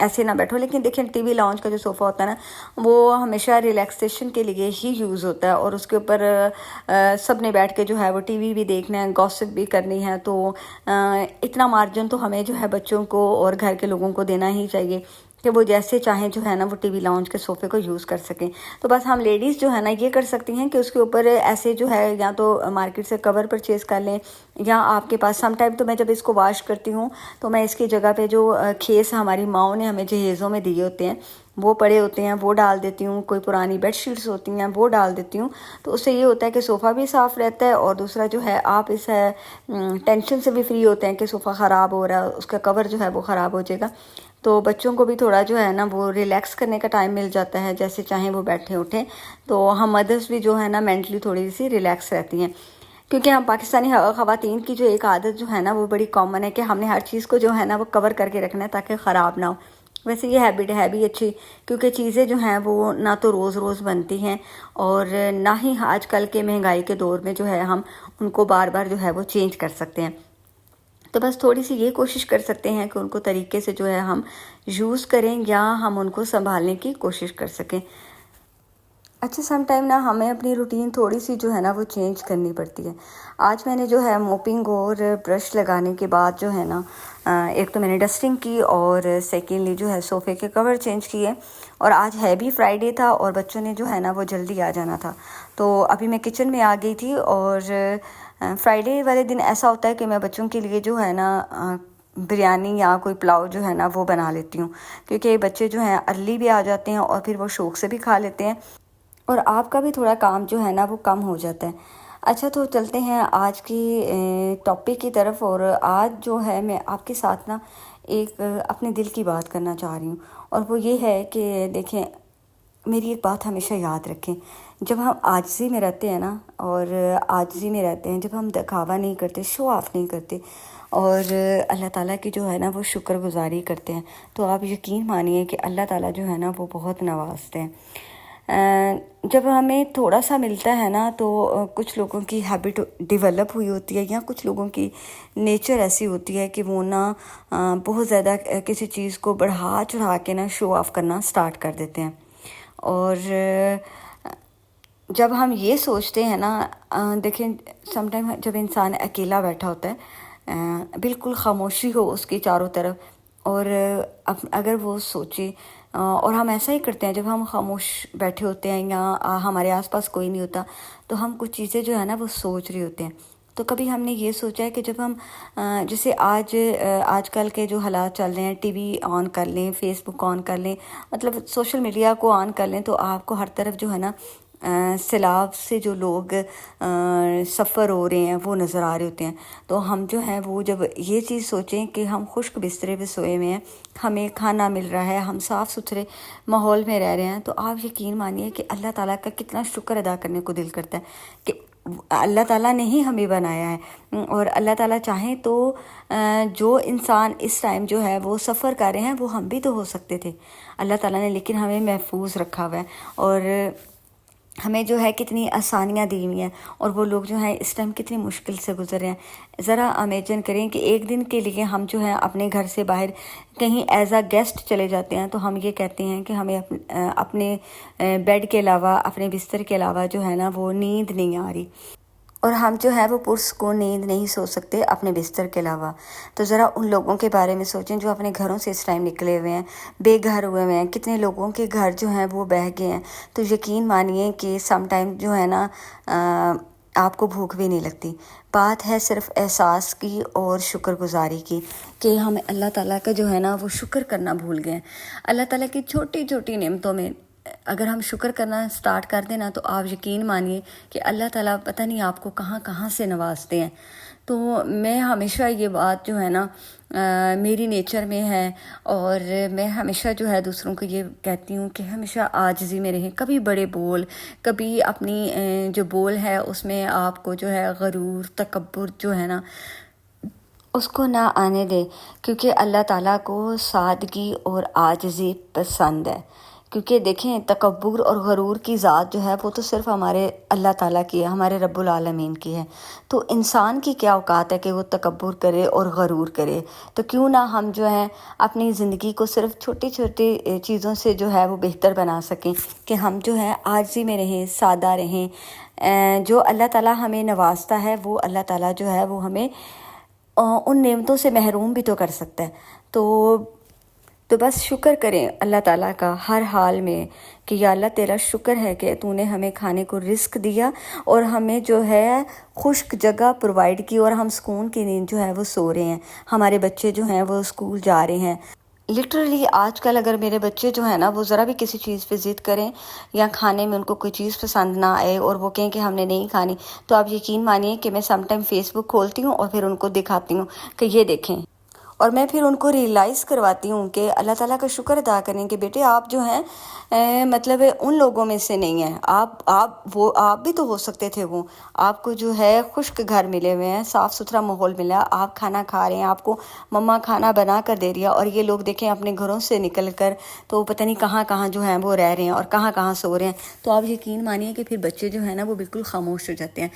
ایسے نہ بیٹھو. لیکن دیکھیں ٹی وی لاؤنج کا جو صوفہ ہوتا ہے نا وہ ہمیشہ ریلیکسیشن کے لیے ہی یوز ہوتا ہے, اور اس کے اوپر سب نے بیٹھ کے جو ہے وہ ٹی وی بھی دیکھنا ہے, گوسپ بھی کرنی ہے. تو اتنا مارجن تو ہمیں جو ہے بچوں کو اور گھر کے لوگوں کو دینا ہی چاہیے کہ وہ جیسے چاہیں جو ہے نا وہ ٹی وی لاؤنج کے صوفے کو یوز کر سکیں. تو بس ہم لیڈیز جو ہے نا یہ کر سکتی ہیں کہ اس کے اوپر ایسے جو ہے یا تو مارکیٹ سے کور پرچیز کر لیں, یا آپ کے پاس سم ٹائم تو میں جب اس کو واش کرتی ہوں تو میں اس کی جگہ پہ جو کھیس ہماری ماؤں نے ہمیں جہیزوں میں دیے ہوتے ہیں وہ پڑے ہوتے ہیں وہ ڈال دیتی ہوں, کوئی پرانی بیڈ شیٹس ہوتی ہیں وہ ڈال دیتی ہوں. تو اس سے یہ ہوتا ہے کہ صوفہ بھی صاف رہتا ہے, اور دوسرا جو ہے آپ اس ٹینشن سے بھی فری ہوتے ہیں کہ صوفہ خراب ہو رہا ہے, اس کا کور جو ہے وہ خراب ہو جائے گا. تو بچوں کو بھی تھوڑا جو ہے نا وہ ریلیکس کرنے کا ٹائم مل جاتا ہے, جیسے چاہیں وہ بیٹھیں اٹھیں. تو ہم مدرس بھی جو ہے نا مینٹلی تھوڑی سی ریلیکس رہتی ہیں, کیونکہ ہم پاکستانی خواتین کی جو ایک عادت جو ہے نا وہ بڑی کامن ہے کہ ہم نے ہر چیز کو جو ہے نا وہ کور کر کے رکھنا ہے تاکہ خراب نہ ہو. ویسے یہ ہیبٹ ہے بھی اچھی, کیونکہ چیزیں جو ہیں وہ نہ تو روز روز بنتی ہیں اور نہ ہی آج کل کے مہنگائی کے دور میں جو ہے ہم ان کو بار بار جو ہے وہ چینج کر سکتے ہیں. تو بس تھوڑی سی یہ کوشش کر سکتے ہیں کہ ان کو طریقے سے جو ہے ہم یوز کریں یا ہم ان کو سنبھالنے کی کوشش کر سکیں. اچھا سم ٹائم نا ہمیں اپنی روٹین تھوڑی سی جو ہے نا وہ چینج کرنی پڑتی ہے. آج میں نے جو ہے موپنگ اور برش لگانے کے بعد جو ہے نا ایک تو میں نے ڈسٹنگ کی اور سیکنڈلی جو ہے صوفے کے کور چینج کیے, اور آج ہے بھی فرائیڈے تھا اور بچوں نے جو ہے نا وہ جلدی آ جانا تھا. تو ابھی میں کچن میں آ گئی تھی, اور فرائیڈے والے دن ایسا ہوتا ہے کہ میں بچوں کے لیے جو ہے نا بریانی یا کوئی پلاؤ جو ہے نا وہ بنا لیتی ہوں, کیونکہ بچے جو ہیں ارلی بھی آ جاتے ہیں اور پھر وہ شوق سے بھی کھا لیتے ہیں, اور آپ کا بھی تھوڑا کام جو ہے نا وہ کم ہو جاتا ہے. اچھا تو چلتے ہیں آج کی ٹاپک کی طرف, اور آج جو ہے میں آپ کے ساتھ نا ایک اپنے دل کی بات کرنا چاہ رہی ہوں, اور وہ یہ ہے کہ دیکھیں میری ایک بات ہمیشہ یاد رکھیں, جب ہم عاجزی میں رہتے ہیں نا, اور عاجزی میں رہتے ہیں جب ہم دکھاوا نہیں کرتے, شو آف نہیں کرتے, اور اللہ تعالیٰ کی جو ہے نا وہ شکر گزاری کرتے ہیں, تو آپ یقین مانیے کہ اللہ تعالیٰ جو ہے نا وہ بہت نوازتے ہیں. جب ہمیں تھوڑا سا ملتا ہے نا تو کچھ لوگوں کی ہیبٹ ڈیولپ ہوئی ہوتی ہے, یا کچھ لوگوں کی نیچر ایسی ہوتی ہے کہ وہ نا بہت زیادہ کسی چیز کو بڑھا چڑھا کے نا شو آف کرنا سٹارٹ کر دیتے ہیں. اور جب ہم یہ سوچتے ہیں نا, دیکھیں سم ٹائم جب انسان اکیلا بیٹھا ہوتا ہے, بالکل خاموشی ہو اس کی چاروں طرف, اور اگر وہ سوچے, اور ہم ایسا ہی کرتے ہیں جب ہم خاموش بیٹھے ہوتے ہیں یا ہمارے آس پاس کوئی نہیں ہوتا, تو ہم کچھ چیزیں جو ہے نا وہ سوچ رہے ہوتے ہیں. تو کبھی ہم نے یہ سوچا ہے کہ جب ہم جیسے آج کل کے جو حالات چل رہے ہیں, ٹی وی آن کر لیں, فیس بک آن کر لیں, مطلب سوشل میڈیا کو آن کر لیں, تو آپ کو ہر طرف جو ہے نا سیلاب سے جو لوگ سفر ہو رہے ہیں وہ نظر آ رہے ہوتے ہیں. تو ہم جو ہے وہ جب یہ چیز سوچیں کہ ہم خشک بسترے پہ سوئے ہوئے ہیں, ہمیں کھانا مل رہا ہے, ہم صاف ستھرے ماحول میں رہ رہے ہیں, تو آپ یقین مانیے کہ اللہ تعالیٰ کا کتنا شکر ادا کرنے کو دل کرتا ہے کہ اللہ تعالیٰ نے ہی ہمیں بنایا ہے. اور اللہ تعالیٰ چاہیں تو جو انسان اس ٹائم جو ہے وہ سفر کر رہے ہیں وہ ہم بھی تو ہو سکتے تھے اللہ تعالیٰ نے, لیکن ہمیں محفوظ رکھا ہوا ہے, اور ہمیں جو ہے کتنی آسانیاں دی ہوئی ہیں, اور وہ لوگ جو ہیں اس ٹائم کتنی مشکل سے گزر رہے ہیں. ذرا امیجن کریں کہ ایک دن کے لیے ہم جو ہے اپنے گھر سے باہر کہیں ایز اے گیسٹ چلے جاتے ہیں, تو ہم یہ کہتے ہیں کہ ہمیں اپنے بیڈ کے علاوہ, اپنے بستر کے علاوہ جو ہے نا وہ نیند نہیں آ رہی, اور ہم جو ہے وہ پرسکون نیند نہیں سو سکتے اپنے بستر کے علاوہ. تو ذرا ان لوگوں کے بارے میں سوچیں جو اپنے گھروں سے اس ٹائم نکلے ہوئے ہیں, بے گھر ہوئے ہوئے ہیں. کتنے لوگوں کے گھر جو ہیں وہ بہہ گئے ہیں. تو یقین مانیے کہ سم ٹائم جو ہے نا آپ کو بھوک بھی نہیں لگتی. بات ہے صرف احساس کی اور شکر گزاری کی, کہ ہم اللہ تعالیٰ کا جو ہے نا وہ شکر کرنا بھول گئے ہیں. اللہ تعالیٰ کی چھوٹی چھوٹی نعمتوں میں اگر ہم شکر کرنا سٹارٹ کر دیں نا, تو آپ یقین مانیے کہ اللہ تعالیٰ پتہ نہیں آپ کو کہاں کہاں سے نوازتے ہیں. تو میں ہمیشہ یہ بات جو ہے نا میری نیچر میں ہے, اور میں ہمیشہ جو ہے دوسروں کو یہ کہتی ہوں کہ ہمیشہ عاجزی میں رہیں. کبھی بڑے بول, کبھی اپنی جو بول ہے اس میں آپ کو جو ہے غرور, تکبر جو ہے نا اس کو نہ آنے دے, کیونکہ اللہ تعالیٰ کو سادگی اور عاجزی پسند ہے. کیونکہ دیکھیں تکبر اور غرور کی ذات جو ہے وہ تو صرف ہمارے اللہ تعالیٰ کی ہے، ہمارے رب العالمین کی ہے۔ تو انسان کی کیا اوقات ہے کہ وہ تکبر کرے اور غرور کرے؟ تو کیوں نہ ہم جو ہے اپنی زندگی کو صرف چھوٹی چھوٹی چیزوں سے جو ہے وہ بہتر بنا سکیں، کہ ہم جو ہے عاجزی میں رہیں، سادہ رہیں۔ جو اللہ تعالیٰ ہمیں نوازتا ہے وہ اللہ تعالیٰ جو ہے وہ ہمیں ان نعمتوں سے محروم بھی تو کر سکتا ہے۔ تو بس شکر کریں اللہ تعالیٰ کا ہر حال میں، کہ یا اللہ تیرا شکر ہے کہ تو نے ہمیں کھانے کو رزق دیا اور ہمیں جو ہے خشک جگہ پرووائڈ کی، اور ہم سکون کی نیند جو ہے وہ سو رہے ہیں، ہمارے بچے جو ہیں وہ اسکول جا رہے ہیں۔ لٹرلی آج کل اگر میرے بچے جو ہیں نا وہ ذرا بھی کسی چیز پہ ضد کریں یا کھانے میں ان کو کوئی چیز پسند نہ آئے اور وہ کہیں کہ ہم نے نہیں کھانی، تو آپ یقین مانیے کہ میں سم ٹائم فیس بک کھولتی ہوں اور پھر ان کو دکھاتی ہوں کہ یہ دیکھیں، اور میں پھر ان کو ریئلائز کرواتی ہوں کہ اللہ تعالیٰ کا شکر ادا کریں کہ بیٹے آپ جو ہیں مطلب ان لوگوں میں سے نہیں ہیں، آپ بھی تو ہو سکتے تھے، وہ آپ کو جو ہے خشک گھر ملے ہوئے ہیں، صاف ستھرا ماحول ملا، آپ کھانا کھا رہے ہیں، آپ کو مما کھانا بنا کر دے رہی ہے، اور یہ لوگ دیکھیں اپنے گھروں سے نکل کر تو پتہ نہیں کہاں کہاں جو ہیں وہ رہ رہے ہیں اور کہاں کہاں سو رہے ہیں۔ تو آپ یقین مانیے کہ پھر بچے جو ہیں نا وہ بالکل خاموش ہو جاتے ہیں۔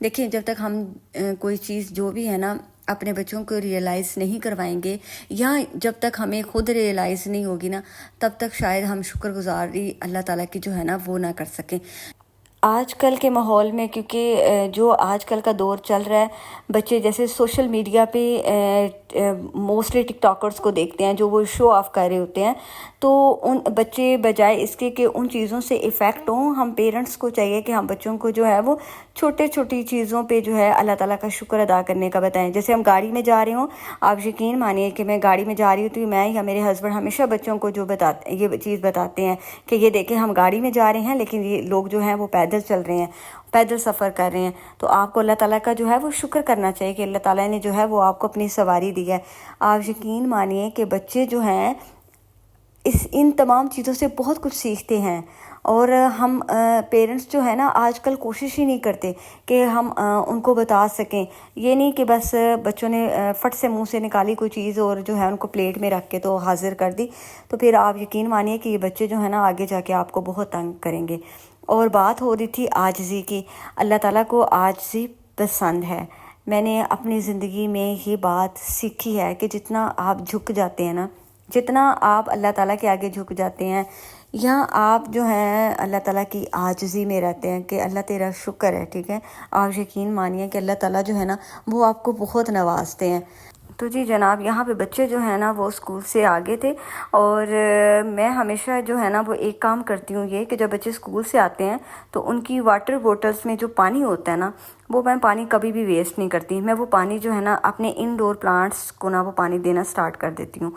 دیکھیں جب تک ہم کوئی چیز جو بھی ہے نا اپنے بچوں کو ریئلائز نہیں کروائیں گے، یا جب تک ہمیں خود ریئلائز نہیں ہوگی نا، تب تک شاید ہم شکر گزاری اللہ تعالیٰ کی جو ہے نا وہ نہ کر سکیں۔ آج کل کے ماحول میں، کیونکہ جو آج کل کا دور چل رہا ہے، بچے جیسے سوشل میڈیا پہ موسٹلی ٹک ٹاکرز کو دیکھتے ہیں جو وہ شو آف کر رہے ہوتے ہیں، تو ان بچے بجائے اس کے کہ ان چیزوں سے افیکٹ ہوں، ہم پیرنٹس کو چاہیے کہ ہم بچوں کو جو ہے وہ چھوٹی چیزوں پہ جو ہے اللہ تعالیٰ کا شکر ادا کرنے کا بتائیں۔ جیسے ہم گاڑی میں جا رہے ہوں، آپ یقین مانیے کہ میں گاڑی میں جا رہی ہوتی ہوں، میں یا میرے ہسبینڈ ہمیشہ بچوں کو جو یہ چیز بتاتے ہیں کہ یہ دیکھیں ہم گاڑی میں جا رہے ہیں لیکن یہ لوگ جو ہیں وہ پیدل چل رہے ہیں، پیدل سفر کر رہے ہیں۔ تو آپ کو اللہ تعالیٰ کا جو ہے وہ شکر کرنا چاہیے کہ اللہ تعالیٰ نے جو ہے وہ آپ کو اپنی سواری دی ہے۔ آپ یقین مانیے کہ بچے جو ہیں ان تمام چیزوں سے بہت کچھ سیکھتے ہیں، اور ہم پیرنٹس جو ہے نا آج کل کوشش ہی نہیں کرتے کہ ہم ان کو بتا سکیں۔ یہ نہیں کہ بس بچوں نے فٹ سے منہ سے نکالی کوئی چیز اور جو ہے ان کو پلیٹ میں رکھ کے تو حاضر کر دی، تو پھر آپ یقین مانیے کہ یہ بچے جو ہے نا آگے جا کے آپ کو بہت تنگ کریں گے۔ اور بات ہو رہی تھی عاجزی کی، اللہ تعالیٰ کو عاجزی پسند ہے۔ میں نے اپنی زندگی میں یہ بات سیکھی ہے کہ جتنا آپ جھک جاتے ہیں نا، جتنا آپ اللہ تعالیٰ کے آگے جھک جاتے ہیں، یا آپ جو ہیں اللہ تعالیٰ کی عاجزی میں رہتے ہیں کہ اللہ تیرا شکر ہے، ٹھیک ہے، آپ یقین مانیے کہ اللہ تعالیٰ جو ہے نا وہ آپ کو بہت نوازتے ہیں۔ تو جی جناب، یہاں پہ بچے جو ہیں نا وہ اسکول سے آگے تھے، اور میں ہمیشہ جو ہے نا وہ ایک کام کرتی ہوں یہ کہ جب بچے اسکول سے آتے ہیں تو ان کی واٹر بوٹلز میں جو پانی ہوتا ہے نا، وہ میں پانی کبھی بھی ویسٹ نہیں کرتی۔ میں وہ پانی جو ہے نا اپنے انڈور پلانٹس کو نا وہ پانی دینا سٹارٹ کر دیتی ہوں،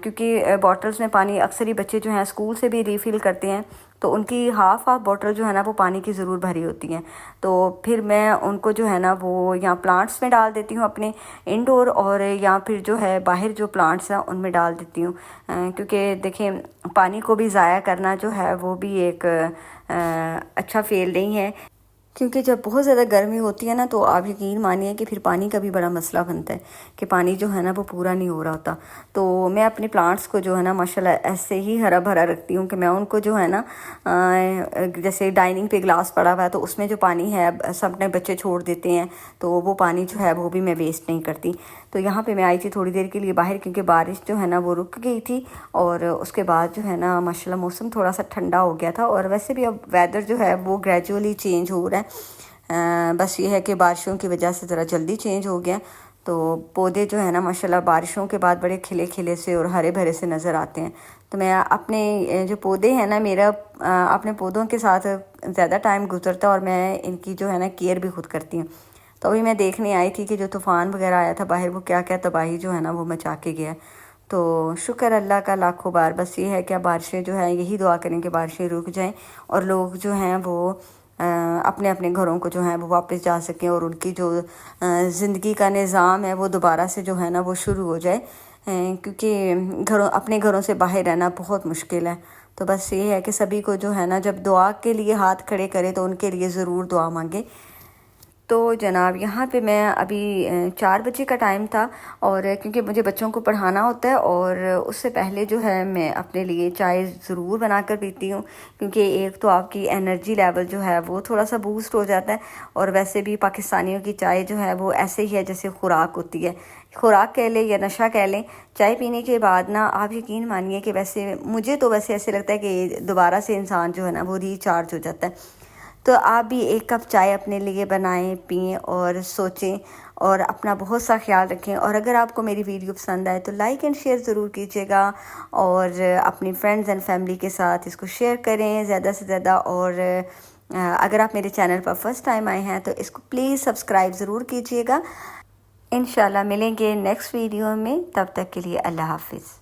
کیونکہ بوٹلز میں پانی اکثر ہی بچے جو ہیں اسکول سے بھی ریفل کرتے ہیں، تو ان کی ہاف بوٹل جو ہے نا وہ پانی کی ضرور بھری ہوتی ہیں، تو پھر میں ان کو جو ہے نا وہ یہاں پلانٹس میں ڈال دیتی ہوں اپنے انڈور، اور یا پھر جو ہے باہر جو پلانٹس ہیں ان میں ڈال دیتی ہوں، کیونکہ دیکھیں پانی کو بھی ضائع کرنا جو ہے وہ بھی ایک اچھا فیل نہیں ہے، کیونکہ جب بہت زیادہ گرمی ہوتی ہے نا تو آپ یقین مانیے کہ پھر پانی کا بھی بڑا مسئلہ بنتا ہے کہ پانی جو ہے نا وہ پورا نہیں ہو رہا ہوتا۔ تو میں اپنے پلانٹس کو جو ہے نا ماشاءاللہ ایسے ہی ہرا بھرا رکھتی ہوں کہ میں ان کو جو ہے نا جیسے ڈائننگ پہ گلاس پڑا ہوا ہے تو اس میں جو پانی ہے سب نے بچے چھوڑ دیتے ہیں، تو وہ پانی جو ہے وہ بھی میں ویسٹ نہیں کرتی۔ تو یہاں پہ میں آئی تھی تھوڑی دیر کے لیے باہر، کیونکہ بارش جو ہے نا وہ رک گئی تھی، اور اس کے بعد جو ہے نا ماشاءاللہ موسم تھوڑا سا ٹھنڈا ہو گیا تھا، اور ویسے بھی اب ویدر جو ہے وہ گریجولی چینج ہو رہا ہے، بس یہ ہے کہ بارشوں کی وجہ سے ذرا جلدی چینج ہو گیا، تو پودے جو ہے نا ماشاءاللہ بارشوں کے بعد بڑے کھلے کھلے سے اور ہرے بھرے سے نظر آتے ہیں۔ تو میں اپنے جو پودے ہیں نا، میرا اپنے پودوں کے ساتھ زیادہ ٹائم گزرتا ہے، اور میں ان کی جو ہے نا کیئر بھی خود کرتی ہوں۔ تو ابھی میں دیکھنے آئی تھی کہ جو طوفان وغیرہ آیا تھا باہر، وہ کیا کیا تباہی جو ہے نا وہ مچا کے گیا۔ تو شکر اللہ کا لاکھوں بار، بس یہ ہے کہ بارشیں جو ہیں یہی دعا کریں کہ بارشیں رک جائیں اور لوگ جو ہیں وہ اپنے اپنے گھروں کو جو ہیں وہ واپس جا سکیں، اور ان کی جو زندگی کا نظام ہے وہ دوبارہ سے جو ہے نا وہ شروع ہو جائے، کیونکہ اپنے گھروں سے باہر رہنا بہت مشکل ہے۔ تو بس یہ ہے کہ سبھی کو جو ہے نا جب دعا کے لیے ہاتھ کھڑے کرے تو ان کے لیے ضرور دعا مانگے۔ تو جناب یہاں پہ میں ابھی 4 بجے کا ٹائم تھا، اور کیونکہ مجھے بچوں کو پڑھانا ہوتا ہے، اور اس سے پہلے جو ہے میں اپنے لیے چائے ضرور بنا کر پیتی ہوں، کیونکہ ایک تو آپ کی انرجی لیول جو ہے وہ تھوڑا سا بوسٹ ہو جاتا ہے، اور ویسے بھی پاکستانیوں کی چائے جو ہے وہ ایسے ہی ہے جیسے خوراک ہوتی ہے، خوراک کہہ لیں یا نشہ کہہ لیں۔ چائے پینے کے بعد نا آپ یقین مانیے کہ ویسے مجھے تو ویسے ایسے لگتا ہے کہ دوبارہ سے انسان جو ہے نا وہ ریچارج ہو جاتا ہے۔ تو آپ بھی ایک کپ چائے اپنے لیے بنائیں، پئیں اور سوچیں، اور اپنا بہت سا خیال رکھیں۔ اور اگر آپ کو میری ویڈیو پسند آئے تو لائک اینڈ شیئر ضرور کیجیے گا، اور اپنی فرینڈز اینڈ فیملی کے ساتھ اس کو شیئر کریں زیادہ سے زیادہ۔ اور اگر آپ میرے چینل پر فرسٹ ٹائم آئے ہیں تو اس کو پلیز سبسکرائب ضرور کیجیے گا۔ انشاءاللہ ملیں گے نیکسٹ ویڈیو میں، تب تک کے لیے اللہ حافظ۔